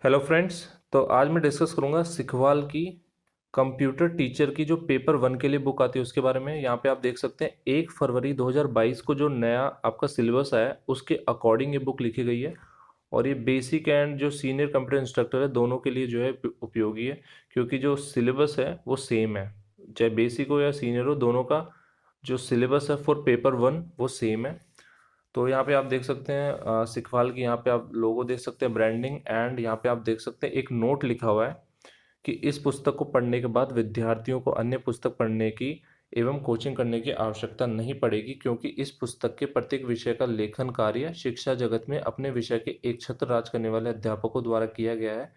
Hello friends. तो आज मैं डिस्कस करूंगा सिखवाल की कंप्यूटर टीचर की जो पेपर 1 के लिए बुक आती है उसके बारे में। यहाँ पे आप देख सकते हैं 1 फरवरी 2022 को जो नया आपका सिलेबस आया है उसके अकॉर्डिंग ये बुक लिखी गई है। और ये बेसिक एंड जो सीनियर कंप्यूटर इंस्ट्रक्टर है दोनों के लिए जो है उपयोगी है, क्योंकि जो सिलेबस है वो सेम है। चाहे बेसिक हो या सीनियर हो, दोनों का जो सिलेबस है फॉर पेपर 1 वो सेम है। तो यहाँ पे आप देख सकते हैं सिखवाल की, यहाँ पे आप लोगो देख सकते हैं, ब्रांडिंग, एंड यहाँ पे आप देख सकते हैं एक नोट लिखा हुआ है कि इस पुस्तक को पढ़ने के बाद विद्यार्थियों को अन्य पुस्तक पढ़ने की एवं कोचिंग करने की आवश्यकता नहीं पड़ेगी, क्योंकि इस पुस्तक के प्रत्येक विषय का लेखन कार्य शिक्षा जगत में अपने विषय के एक छत्र राज करने वाले अध्यापकों द्वारा किया गया है,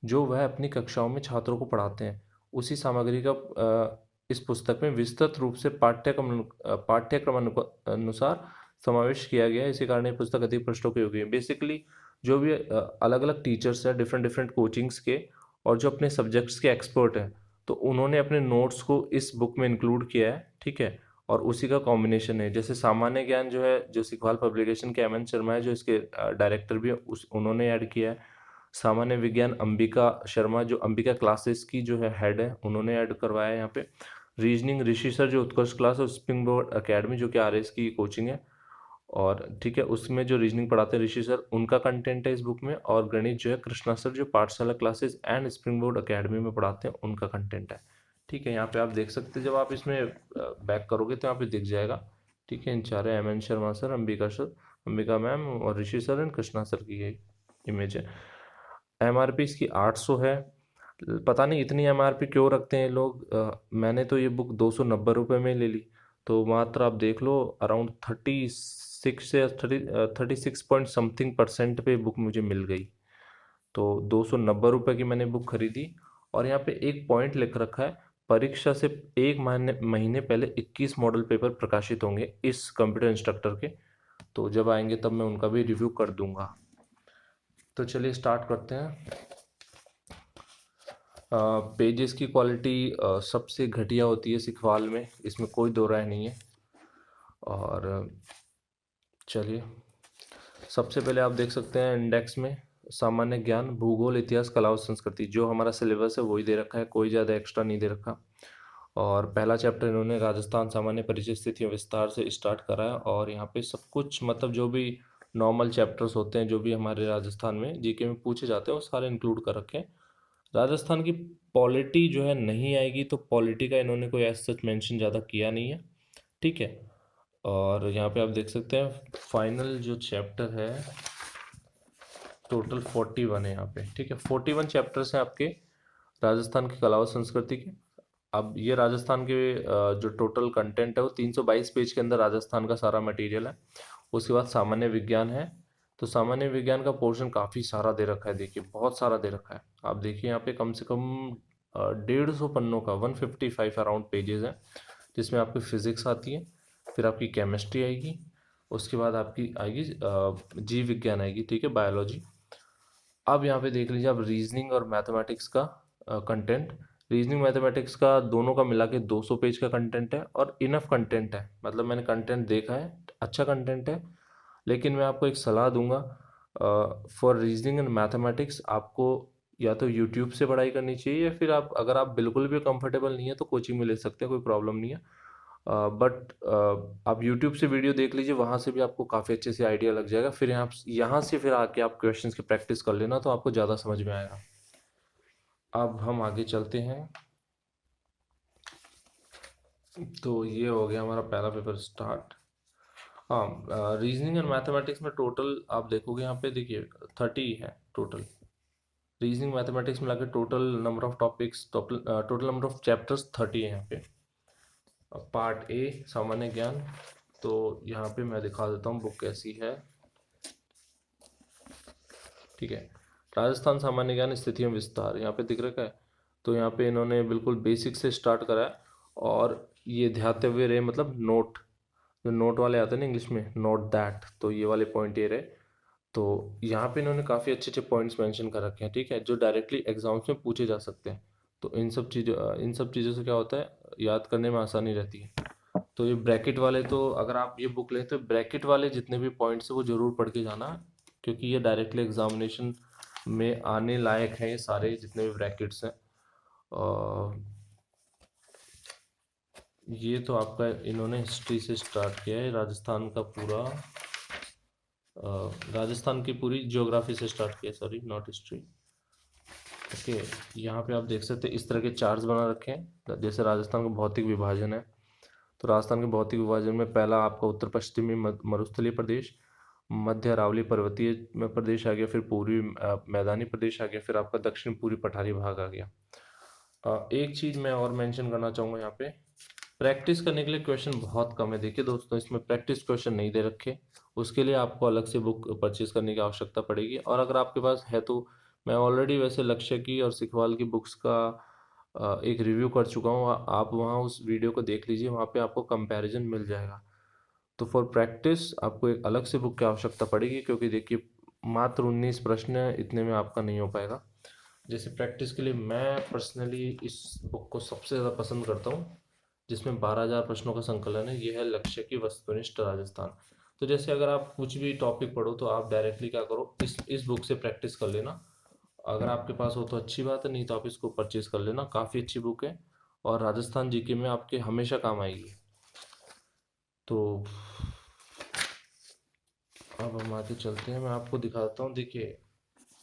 जो वह अपनी कक्षाओं में छात्रों को पढ़ाते हैं। उसी सामग्री का इस पुस्तक में विस्तृत रूप से पाठ्यक्रम अनुसार समावेश किया गया है। इसी कारण ये पुस्तक अधिक पृष्ठों की होगी। बेसिकली जो भी अलग अलग टीचर्स हैं डिफरेंट डिफरेंट कोचिंग्स के, और जो अपने सब्जेक्ट्स के एक्सपर्ट हैं, तो उन्होंने अपने नोट्स को इस बुक में इंक्लूड किया है। ठीक है। और उसी का कॉम्बिनेशन है। जैसे सामान्य ज्ञान जो है, जो सिखवाल पब्लिकेशन के एम एन शर्मा है जो इसके डायरेक्टर भी है, उस उन्होंने ऐड किया है। सामान्य विज्ञान अंबिका शर्मा, जो अंबिका क्लासेस की जो है हेड है, उन्होंने ऐड करवाया है यहाँ पे। रीजनिंग ऋषि सर, जो उत्कर्ष क्लास और स्प्रिंग बोर्ड एकेडमी जो कि आरएस की कोचिंग है, और ठीक है, उसमें जो रीजनिंग पढ़ाते हैं ऋषि सर, उनका कंटेंट है इस बुक में। और गणित जो है कृष्णा सर, जो पाठशाला classes and spring board academy में पढ़ाते हैं, उनका कंटेंट है। ठीक है, यहाँ पे आप देख सकते हैं, जब आप इसमें बैक करोगे तो यहाँ पे दिख जाएगा। ठीक है, इन चारों M N Sharma sir, Ambika sir, Ambika ma'am और Rishi sir and Krishna sir की ये इमेज है। एमआरपी इसकी 800 है। पता नहीं इतनी एमआरपी क्यों रखते हैं ये लोग। मैंने तो ये बुक 290 रुपये में ले ली। तो मात्र आप देख लो, अराउंड 36 से 36 पॉइंट समथिंग परसेंट पे बुक मुझे मिल गई। तो 290 रुपये की मैंने बुक खरीदी। और यहाँ पे एक पॉइंट लिख रखा है, परीक्षा से एक महीने महीने पहले 21 मॉडल पेपर प्रकाशित होंगे इस कंप्यूटर इंस्ट्रक्टर के। तो जब आएंगे तब मैं उनका भी रिव्यू कर दूंगा। तो चलिए स्टार्ट करते हैं। पेजेस की क्वालिटी सबसे घटिया होती है सिखवाल में, इसमें कोई दो राय नहीं है। और चलिए, सबसे पहले आप देख सकते हैं इंडेक्स में सामान्य ज्ञान, भूगोल, इतिहास, कला और संस्कृति, जो हमारा सिलेबस है वही दे रखा है, कोई ज़्यादा एक्स्ट्रा नहीं दे रखा। और पहला चैप्टर इन्होंने राजस्थान सामान्य परिचय स्थितियाँ विस्तार से स्टार्ट करा है। और यहाँ पे सब कुछ, मतलब जो भी नॉर्मल चैप्टर्स होते हैं जो भी हमारे राजस्थान में जीके में पूछे जाते हैं, वो सारे इंक्लूड कर रखे हैं। राजस्थान की पॉलिटी जो है नहीं आएगी, तो पॉलिटी का इन्होंने कोई ऐसा सच मेंशन ज़्यादा किया नहीं है। ठीक है। और यहाँ पे आप देख सकते हैं फाइनल जो चैप्टर है, टोटल 41 है यहाँ पे। ठीक है, 41 चैप्टर्स हैं आपके राजस्थान की कला और संस्कृति के। अब ये राजस्थान के जो टोटल कंटेंट है वो 322 पेज के अंदर राजस्थान का सारा मटेरियल है। उसके बाद सामान्य विज्ञान है। तो सामान्य विज्ञान का पोर्शन काफ़ी सारा दे रखा है, देखिए बहुत सारा दे रखा है। आप देखिए यहाँ पे कम से कम 150 पन्नों का 155 अराउंड पेजेस हैं, जिसमें आपकी फिजिक्स आती है, फिर आपकी केमिस्ट्री आएगी, उसके बाद आपकी आएगी जीव विज्ञान आएगी। ठीक है, बायोलॉजी। अब यहाँ पे देख लीजिए आप रीजनिंग और मैथमेटिक्स का कंटेंट। रीजनिंग मैथमेटिक्स का दोनों का मिला के 200 पेज का कंटेंट है, और इनफ कंटेंट है। मतलब मैंने कंटेंट देखा है, अच्छा कंटेंट है। लेकिन मैं आपको एक सलाह दूंगा, फॉर रीजनिंग एंड मैथमेटिक्स आपको या तो यूट्यूब से पढ़ाई करनी चाहिए, या फिर आप, अगर आप बिल्कुल भी कंफर्टेबल नहीं है तो कोचिंग में ले सकते हैं, कोई प्रॉब्लम नहीं है। बट आप यूट्यूब से वीडियो देख लीजिए, वहाँ से भी आपको काफ़ी अच्छे से आइडिया लग जाएगा। फिर यहाँ से फिर आके आप क्वेश्चंस की प्रैक्टिस कर लेना, तो आपको ज़्यादा समझ में आएगा। अब हम आगे चलते हैं। तो ये हो गया हमारा पहला पेपर स्टार्ट। हाँ, रीजनिंग एंड मैथमेटिक्स में टोटल आप देखोगे, यहाँ पे देखिए 30 है टोटल। रीजनिंग मैथमेटिक्स मिला के total number of topics, total number of chapters 30 है यहाँ पे। पार्ट ए सामान्य ज्ञान। तो यहाँ पे मैं दिखा देता हूँ बुक कैसी है। ठीक है, राजस्थान सामान्य ज्ञान स्थिति में विस्तार यहाँ पे दिख रखा है। तो यहाँ पे इन्होंने बिल्कुल बेसिक से स्टार्ट करा है। और ये ध्याते हुए रहे, मतलब नोट, जो नोट वाले आते हैं ना इंग्लिश में, नोट दैट, तो ये वाले पॉइंट ये रहे। तो यहाँ पे इन्होंने काफ़ी अच्छे अच्छे पॉइंट्स मेंशन कर रखे हैं। ठीक है, जो डायरेक्टली एग्जाम्स में पूछे जा सकते हैं। तो इन सब चीज़ों से क्या होता है, याद करने में आसानी रहती है। तो ये ब्रैकेट वाले, तो अगर आप ये बुक लें तो ब्रैकेट वाले जितने भी पॉइंट्स है वो जरूर पढ़ के जाना, क्योंकि ये डायरेक्टली एग्जामिनेशन में आने लायक हैं ये सारे जितने भी ब्रैकेट्स हैं। ये तो आपका इन्होंने हिस्ट्री से स्टार्ट किया है, राजस्थान का पूरा राजस्थान की पूरी ज्योग्राफी से स्टार्ट किया, सॉरी नॉट हिस्ट्री। ओके, यहाँ पे आप देख सकते हैं इस तरह के चार्ट्स बना रखे हैं, जैसे राजस्थान का भौतिक विभाजन है। तो राजस्थान के भौतिक विभाजन में पहला आपका उत्तर पश्चिमी मरुस्थलीय प्रदेश, मध्य अरावली पर्वतीय में प्रदेश आ गया, फिर पूर्वी मैदानी प्रदेश आ गया, फिर आपका दक्षिण पूर्वी पठारी भाग आ गया। एक चीज़ मैं और मेंशन करना चाहूँगा यहाँ पे, प्रैक्टिस करने के लिए क्वेश्चन बहुत कम है। देखिए दोस्तों, इसमें प्रैक्टिस क्वेश्चन नहीं दे रखे, उसके लिए आपको अलग से बुक परचेज करने की आवश्यकता पड़ेगी। और अगर आपके पास है तो मैं ऑलरेडी वैसे लक्ष्य की और सिखवाल की बुक्स का एक रिव्यू कर चुका हूँ, आप वहाँ उस वीडियो को देख लीजिए, वहाँ पे आपको कंपैरिजन मिल जाएगा। तो फॉर प्रैक्टिस आपको एक अलग से बुक की आवश्यकता पड़ेगी, क्योंकि देखिए मात्र 19 प्रश्न इतने में आपका नहीं हो पाएगा। जैसे प्रैक्टिस के लिए मैं पर्सनली इस बुक को सबसे ज़्यादा पसंद करता हूँ, जिसमें 12,000 प्रश्नों का संकलन है। यह है लक्ष्य की वस्तुनिष्ठ राजस्थान। तो जैसे अगर आप कुछ भी टॉपिक पढ़ो तो आप डायरेक्टली क्या करो, इस बुक से प्रैक्टिस कर लेना। अगर आपके पास हो तो अच्छी बात है, नहीं तो आप इसको परचेज कर लेना, काफ़ी अच्छी बुक है और राजस्थान जीके में आपके हमेशा काम आएगी। तो अब हम आगे चलते हैं, मैं आपको दिखाता हूँ। देखिए,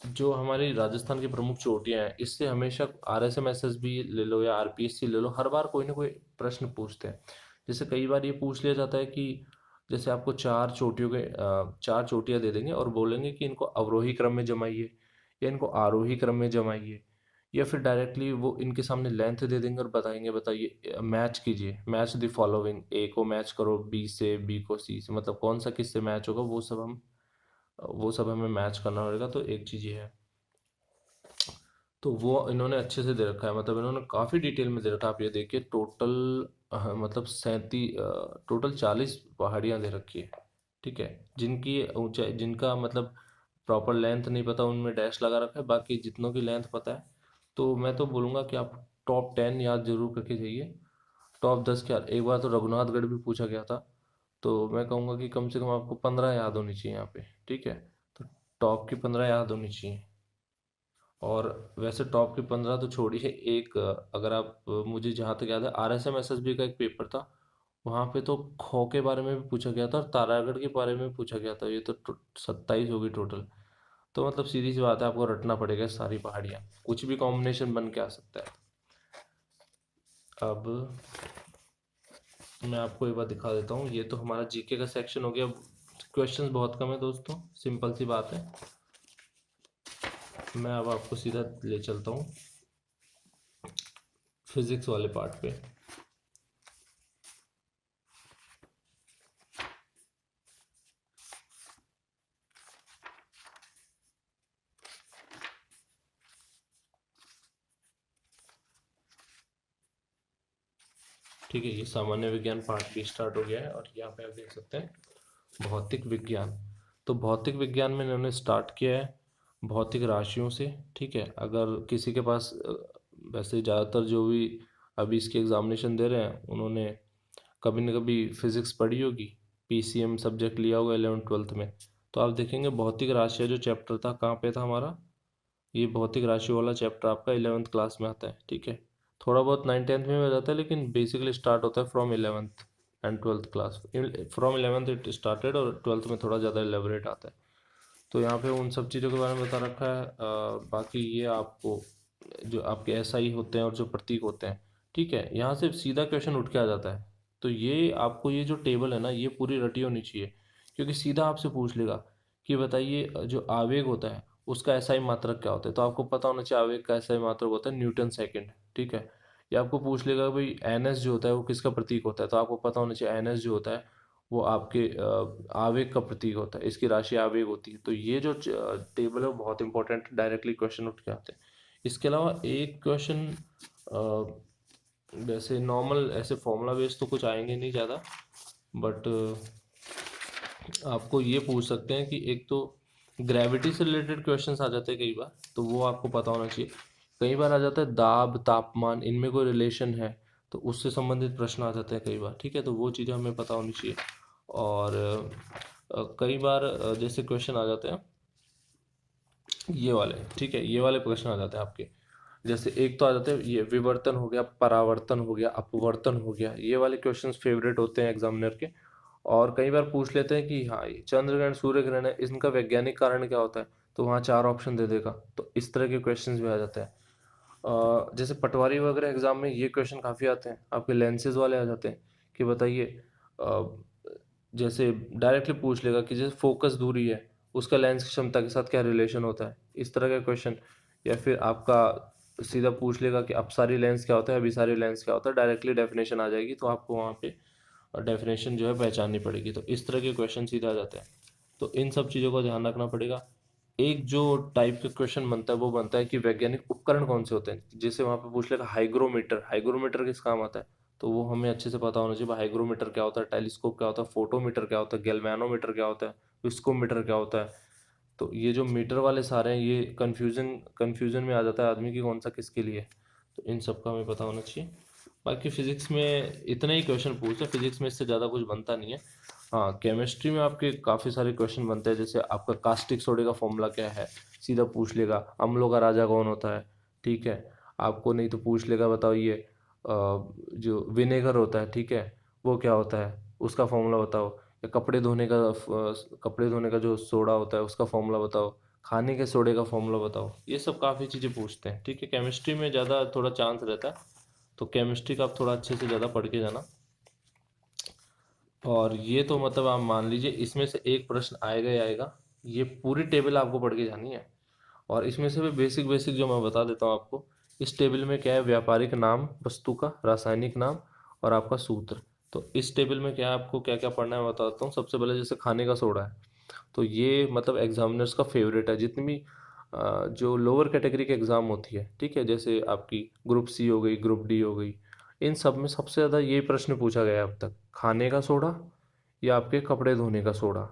जो हमारी राजस्थान की प्रमुख चोटियां हैं, इससे हमेशा RSMSSB ले लो या RPSC ले लो, हर बार कोई ना कोई प्रश्न पूछते हैं। जैसे कई बार ये पूछ लिया जाता है कि जैसे आपको चार चोटियां दे देंगे और बोलेंगे कि इनको अवरोही क्रम में जमाइए या इनको आरोही क्रम में जमाइए, या फिर डायरेक्टली वो इनके सामने लेंथ दे देंगे और बताएंगे, बताइए मैच कीजिए, मैच द फॉलोइंग, ए को मैच करो बी से, बी को सी से, मतलब कौन सा किससे मैच होगा वो सब हमें मैच करना पड़ेगा। तो एक चीज़ ये है, तो वो इन्होंने अच्छे से दे रखा है, मतलब इन्होंने काफ़ी डिटेल में दे रखा है। आप ये देखिए, टोटल मतलब 40 पहाड़ियाँ दे रखी है, ठीक है, जिनकी ऊंचाई, जिनका मतलब प्रॉपर लेंथ नहीं पता, उनमें डैश लगा रखा है, बाकी जितनों की लेंथ पता है। तो मैं तो बोलूँगा कि आप टॉप 10 याद जरूर करके जाइए। टॉप 10 क्या, एक बार तो रघुनाथगढ़ भी पूछा गया था, तो मैं कहूँगा कि कम से कम आपको 15 याद होनी चाहिए यहाँ पे, ठीक है। तो टॉप की 15 याद होनी चाहिए। और वैसे टॉप की 15 तो छोड़िए, एक अगर आप मुझे जहाँ तक याद है, RSMSSB का एक पेपर था, वहाँ पे तो खो के बारे में भी पूछा गया था और तारागढ़ के बारे में भी पूछा गया था। ये तो 27 होगी टोटल। तो मतलब सीधी सी बात है, आपको रटना पड़ेगा सारी पहाड़ियाँ, कुछ भी कॉम्बिनेशन बन के आ सकता है। अब मैं आपको एक बार दिखा देता हूँ, ये तो हमारा जीके का सेक्शन हो गया। क्वेश्चंस बहुत कम है दोस्तों, सिंपल सी बात है। मैं अब आपको सीधा ले चलता हूँ फिजिक्स वाले पार्ट पे। ठीक है, ये सामान्य विज्ञान पार्ट भी स्टार्ट हो गया है और यहाँ पे आप देख सकते हैं भौतिक विज्ञान। तो भौतिक विज्ञान में इन्होंने स्टार्ट किया है भौतिक राशियों से, ठीक है। अगर किसी के पास वैसे ज़्यादातर जो भी अभी इसके एग्जामिनेशन दे रहे हैं, उन्होंने कभी न कभी फिजिक्स पढ़ी होगी, PCM सब्जेक्ट लिया होगा 11th-12th में। तो आप देखेंगे भौतिक राशियाँ जो चैप्टर था, कहाँ पे था हमारा, ये भौतिक राशि वाला चैप्टर आपका 11th क्लास में आता है, ठीक है। थोड़ा बहुत 9th-10th में भी आ जाता है, लेकिन बेसिकली स्टार्ट होता है from 11th and 12th class. From 11th it started और 12th में थोड़ा ज़्यादा एलेबोरेट आता है। तो यहाँ पे उन सब चीज़ों के बारे में बता रखा है। बाकी ये आपको जो आपके SI होते हैं और जो प्रतीक होते हैं, ठीक है, यहाँ से सीधा क्वेश्चन उठ के आ जाता है। तो ये आपको ये जो टेबल है ना, ये पूरी रटी होनी चाहिए, क्योंकि सीधा आपसे पूछ लेगा कि बताइए जो आवेग होता है उसका SI मात्रक क्या होता है। तो आपको पता होना चाहिए आवेग का SI मात्रक होता है न्यूटन सेकेंड, ठीक है। या आपको पूछ लेगा भाई NS जो होता है वो किसका प्रतीक होता है, तो आपको पता होना चाहिए NS जो होता है वो आपके आवेग का प्रतीक होता है, इसकी राशि आवेग होती है। तो ये जो टेबल है वो बहुत इंपॉर्टेंट, डायरेक्टली क्वेश्चन उठ के आते हैं। इसके अलावा एक क्वेश्चन वैसे नॉर्मल ऐसे फॉर्मूला बेस्ड तो कुछ आएंगे नहीं ज़्यादा, बट आपको ये पूछ सकते हैं कि एक तो ग्रेविटी से रिलेटेड क्वेश्चंस आ जाते हैं कई बार, तो वो आपको पता होना चाहिए। कई बार आ जाता है दाब तापमान, इनमें कोई रिलेशन है, तो उससे संबंधित प्रश्न आ जाते हैं कई बार, ठीक है। तो वो चीज़ें हमें पता होनी चाहिए। और कई बार जैसे क्वेश्चन आ जाते हैं ये वाले, ठीक है, ये वाले प्रश्न आ जाते हैं आपके। जैसे एक तो आ जाते हैं ये विवर्तन हो गया, परावर्तन हो गया, अपवर्तन हो गया, ये वाले क्वेश्चंस फेवरेट होते हैं एग्जामिनर के। और कई बार पूछ लेते हैं कि हाँ ये चंद्र ग्रहण सूर्य ग्रहण है, इनका वैज्ञानिक कारण क्या होता है, तो वहाँ 4 ऑप्शन दे देगा। तो इस तरह के क्वेश्चंस भी आ जाते हैं। जैसे पटवारी वगैरह एग्जाम में ये क्वेश्चन काफ़ी आते हैं, आपके लेंसेज वाले आ जाते हैं कि बताइए, जैसे डायरेक्टली पूछ लेगा कि जैसे फोकस दूरी है, उसका लेंस की क्षमता के साथ क्या रिलेशन होता है, इस तरह का क्वेश्चन। या फिर आपका सीधा पूछ लेगा कि अपसारी लेंस क्या होता है, अभिसारी लेंस क्या होता है, डायरेक्टली डेफिनेशन आ जाएगी, तो आपको वहाँ पे डेफिनेशन जो है पहचाननी पड़ेगी। तो इस तरह के क्वेश्चन सीधा आ जाते हैं। तो इन सब चीज़ों का ध्यान रखना पड़ेगा। एक जो टाइप का क्वेश्चन बनता है वो बनता है कि वैज्ञानिक उपकरण कौन से होते हैं, जैसे वहाँ पे पूछ लेगा हाइग्रोमीटर, हाइग्रोमीटर किस काम आता है, तो वो हमें अच्छे से पता होना चाहिए भाई हाइग्रोमीटर क्या होता है, टेलीस्कोप क्या होता है, फोटोमीटर क्या होता है, गैल्वेनोमीटर क्या होता है, विस्कोमीटर क्या होता है। तो ये जो मीटर वाले सारे हैं ये कन्फ्यूजन में आ जाता है आदमी की कौन सा किसके लिए। तो इन सब का हमें पता होना चाहिए। बाकी फिजिक्स में इतने ही क्वेश्चन पूछते हैं, फिजिक्स में इससे ज़्यादा कुछ बनता नहीं है। हाँ, केमिस्ट्री में आपके काफ़ी सारे क्वेश्चन बनते हैं, जैसे आपका कास्टिक सोडे का फॉर्मूला क्या है, सीधा पूछ लेगा। अम्लों का राजा कौन होता है, ठीक है। आपको नहीं तो पूछ लेगा बताओ ये जो विनेगर होता है, ठीक है, वो क्या होता है, उसका फॉर्मूला बताओ। या कपड़े धोने का जो सोडा होता है उसका फॉर्मूला बताओ। खाने के सोडे का फॉर्मूला बताओ। ये सब काफ़ी चीज़ें पूछते हैं, ठीक है। केमिस्ट्री में ज़्यादा थोड़ा चांस रहता है, तो केमिस्ट्री का आप थोड़ा अच्छे से ज़्यादा पढ़ के जाना। और ये तो मतलब आप मान लीजिए इसमें से एक प्रश्न आएगा ही आएगा। ये पूरी टेबल आपको पढ़ के जानी है। और इसमें से भी बेसिक बेसिक जो मैं बता देता हूँ आपको। इस टेबल में क्या है, व्यापारिक नाम वस्तु का, रासायनिक नाम और आपका सूत्र। तो इस टेबल में क्या है, आपको क्या क्या पढ़ना है मैं बताता हूँ। सबसे पहले जैसे खाने का सोडा है, तो ये मतलब एग्जामिनर्स का फेवरेट है। जितनी भी जो लोअर कैटेगरी के एग्ज़ाम होती है, ठीक है, जैसे आपकी ग्रुप सी हो गई, ग्रुप डी हो गई, इन सब में सबसे ज़्यादा ये प्रश्न पूछा गया है अब तक, खाने का सोडा या आपके कपड़े धोने का सोडा।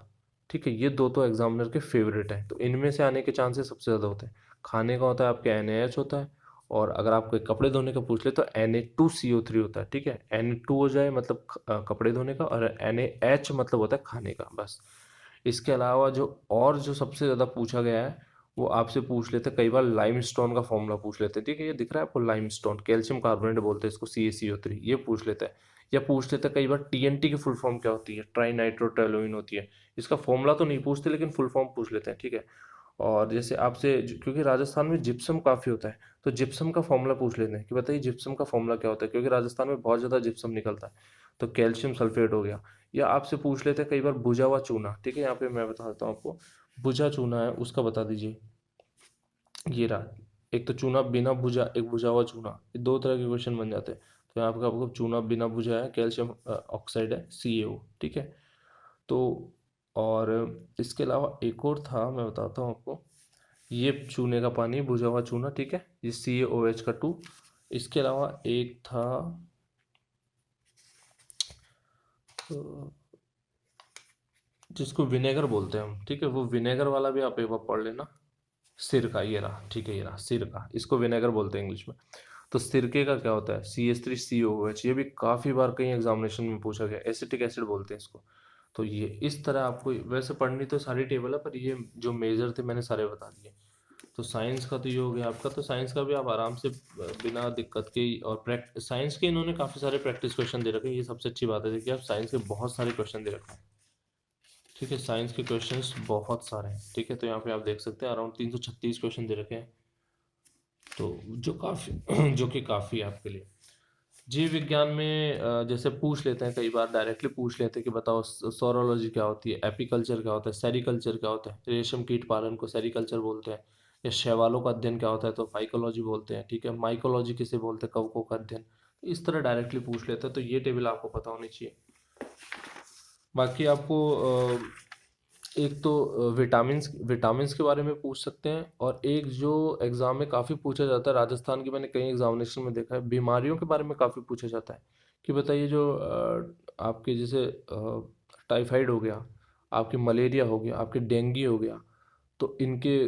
ठीक है, ये दो तो एग्जामिनर के फेवरेट हैं, तो इनमें से आने के चांसेस सबसे ज़्यादा होते हैं। खाने का होता है आपके NaH होता है, और अगर आपको कपड़े धोने का पूछ ले तो Na2CO3 होता है, ठीक है। Na2 हो जाए मतलब कपड़े धोने का, और NaH मतलब होता है खाने का, बस। इसके अलावा जो सबसे ज़्यादा पूछा गया है, वो आपसे पूछ लेते हैं कई बार लाइमस्टोन का फॉर्मूला पूछ लेते हैं, ठीक है। ये दिख रहा है आपको, लाइमस्टोन, कैल्शियम कार्बोनेट बोलते हैं इसको, CaCO3, ये पूछ लेते हैं। या पूछ लेते हैं कई बार TNT की फुल फॉर्म क्या होती है, ट्राई नाइट्रोटोलुइन होती है। इसका फॉर्मूला तो नहीं पूछते लेकिन फुल फॉर्म पूछ लेते हैं, ठीक है। और जैसे आपसे क्योंकि राजस्थान में जिप्सम काफ़ी होता है, तो जिप्सम का फॉर्मूला पूछ लेते हैं कि बताइए जिप्सम का फॉर्मूला क्या होता है, क्योंकि राजस्थान में बहुत ज़्यादा जिप्सम निकलता है। तो कैल्शियम सल्फेट हो गया। या आपसे पूछ लेते हैं कई बार बुझा हुआ चूना, ठीक है, यहाँ पे मैं बता देता हूँ आपको। बुझा चूना है उसका बता दीजिए, ये रहा। एक तो चूना बिना बुझा, एक बुझा हुआ चूना, ये दो तरह के क्वेश्चन बन जाते हैं। तो यहाँ पे आपको चूना बिना बुझा है, कैल्शियम ऑक्साइड है, CaO, ठीक है। तो और इसके अलावा एक और था, मैं बताता हूँ आपको। ये चूने का पानी, बुझा हुआ चूना, ठीक है, ये CaOH2। इसके अलावा एक था अ, जिसको विनेगर बोलते हैं हम, ठीक है, वो विनेगर वाला भी आप एक बार पढ़ लेना। सिरका, ये रहा, ठीक है, ये रहा सिरका, इसको विनेगर बोलते हैं इंग्लिश में। तो सिरके का क्या होता है, CH3COOH, ये भी काफ़ी बार कई एग्जामिनेशन में पूछा गया, एसिटिक एसिड बोलते हैं इसको। तो ये इस तरह आपको वैसे पढ़नी तो सारी टेबल है, पर ये जो मेजर थे मैंने सारे बता दिए। तो साइंस का तो ये हो गया आपका। तो साइंस का भी आप आराम से बिना दिक्कत के और साइंस के इन्होंने काफ़ी सारे प्रैक्टिस क्वेश्चन दे रखे हैं, ये सबसे अच्छी बात है कि आप साइंस के बहुत सारे क्वेश्चन दे रखे हैं, ठीक है। साइंस के क्वेश्चंस बहुत सारे हैं, ठीक है। तो यहाँ पे आप देख सकते हैं अराउंड 336 क्वेश्चन दे रखे हैं, तो जो काफ़ी जो कि काफ़ी है आपके लिए। जीव विज्ञान में जैसे पूछ लेते हैं कई बार, डायरेक्टली पूछ लेते हैं कि बताओ सौरोलॉजी क्या होती है, एपीकल्चर क्या होता है, सेरीकल्चर क्या होता है, रेशम कीट पालन को सेरीकल्चर बोलते हैं। या शैवालों का अध्ययन क्या होता है, तो फाइकोलॉजी बोलते हैं, ठीक है। माइकोलॉजी किसे बोलते हैं, कवकों का अध्ययन। तो इस तरह डायरेक्टली पूछ लेते हैं, तो ये टेबल आपको पता होनी चाहिए। बाकी आपको एक तो विटामिन्स विटामिन्स के बारे में पूछ सकते हैं। और एक जो एग्ज़ाम में काफ़ी पूछा जाता है, राजस्थान की मैंने कई एग्जामिनेशन में देखा है, बीमारियों के बारे में काफ़ी पूछा जाता है कि बताइए जो आपके जैसे टाइफाइड हो गया, आपकी मलेरिया हो गया, आपके डेंगू हो गया, तो इनके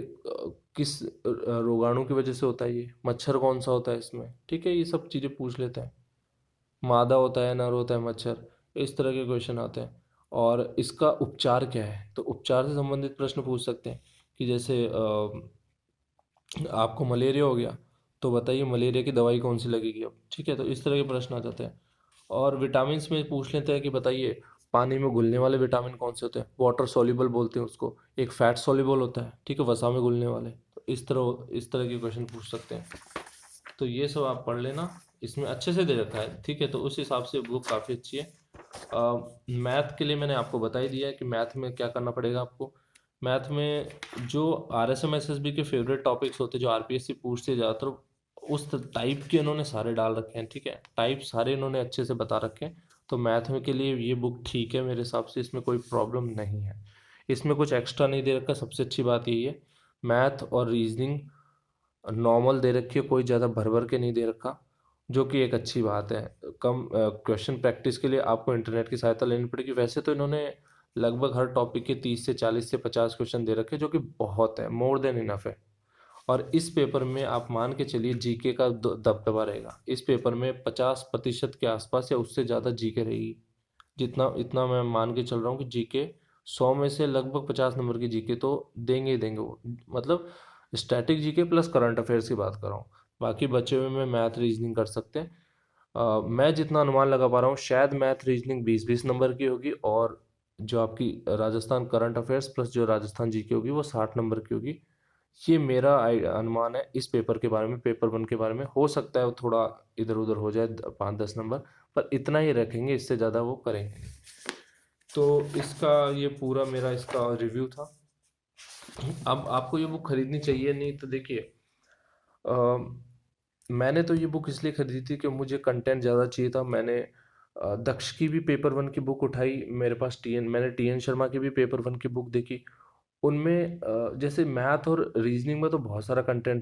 किस रोगाणु की वजह से होता है, ये मच्छर कौन सा होता है इसमें, ठीक है, ये सब चीज़ें पूछ लेते हैं। मादा होता है, नर होता है मच्छर, इस तरह के क्वेश्चन आते हैं। और इसका उपचार क्या है, तो उपचार से संबंधित प्रश्न पूछ सकते हैं कि जैसे आपको मलेरिया हो गया तो बताइए मलेरिया की दवाई कौन सी लगेगी अब, ठीक है। तो इस तरह के प्रश्न आ जाते हैं। और विटामिन में पूछ लेते हैं कि बताइए पानी में घुलने वाले विटामिन कौन से होते हैं, वाटर सॉल्युबल बोलते हैं उसको, एक फैट सॉल्युबल होता है, ठीक है, वसा में घुलने वाले। तो इस तरह के क्वेश्चन पूछ सकते हैं। तो ये सब आप पढ़ लेना, इसमें अच्छे से दे रखा है, ठीक है। तो उस हिसाब से बुक काफ़ी अच्छी है। मैथ के लिए मैंने आपको बता ही दिया है कि मैथ में क्या करना पड़ेगा आपको। मैथ में जो R S M S S B के फेवरेट टॉपिक्स होते हैं, जो आर पी एस सी पूछते हैं ज़्यादातर, उस टाइप के इन्होंने सारे डाल रखे हैं, ठीक है, टाइप सारे इन्होंने अच्छे से बता रखे हैं। तो मैथ में के लिए ये बुक ठीक है मेरे हिसाब से, इसमें कोई प्रॉब्लम नहीं है। इसमें कुछ एक्स्ट्रा नहीं दे रखा, सबसे अच्छी बात यही है। मैथ और रीजनिंग नॉर्मल दे रखी है, कोई ज़्यादा भर भर के नहीं दे रखा, जो कि एक अच्छी बात है। कम क्वेश्चन प्रैक्टिस के लिए आपको इंटरनेट की सहायता लेनी पड़ेगी। वैसे तो इन्होंने लगभग हर टॉपिक के 30 से 40 से 50 क्वेश्चन दे रखे, जो कि बहुत है, मोर देन इनफ है। और इस पेपर में आप मान के चलिए जीके का दबदबा रहेगा। इस पेपर में 50% के आसपास या उससे ज़्यादा जीके रहेगी। जितना इतना मैं मान के चल रहा हूँ कि जीके 100 में से लगभग 50 नंबर की जीके तो देंगे ही देंगे वो। मतलब static GK plus current affairs की बात कर रहा हूँ। बाकी बचे हुए में मैथ रीजनिंग कर सकते हैं। मैं जितना अनुमान लगा पा रहा हूँ शायद मैथ रीजनिंग 20-20 नंबर की होगी, और जो आपकी राजस्थान करंट अफेयर्स प्लस जो राजस्थान जीके होगी वो 60 नंबर की होगी। ये मेरा अनुमान है इस पेपर के बारे में, पेपर 1 के बारे में। हो सकता है वो थोड़ा इधर उधर हो जाए 5-10 नंबर, पर इतना ही रखेंगे, इससे ज़्यादा वो करेंगे नहीं। तो इसका ये पूरा मेरा इसका रिव्यू था। अब आपको ये बुक खरीदनी चाहिए नहीं तो देखिए, मैंने तो ये बुक इसलिए खरीदी थी कि मुझे कंटेंट ज़्यादा चाहिए था। मैंने दक्ष की भी पेपर 1 की बुक उठाई, मेरे पास मैंने टी एन शर्मा की भी पेपर 1 की बुक देखी। उनमें जैसे मैथ और रीजनिंग में तो बहुत सारा कंटेंट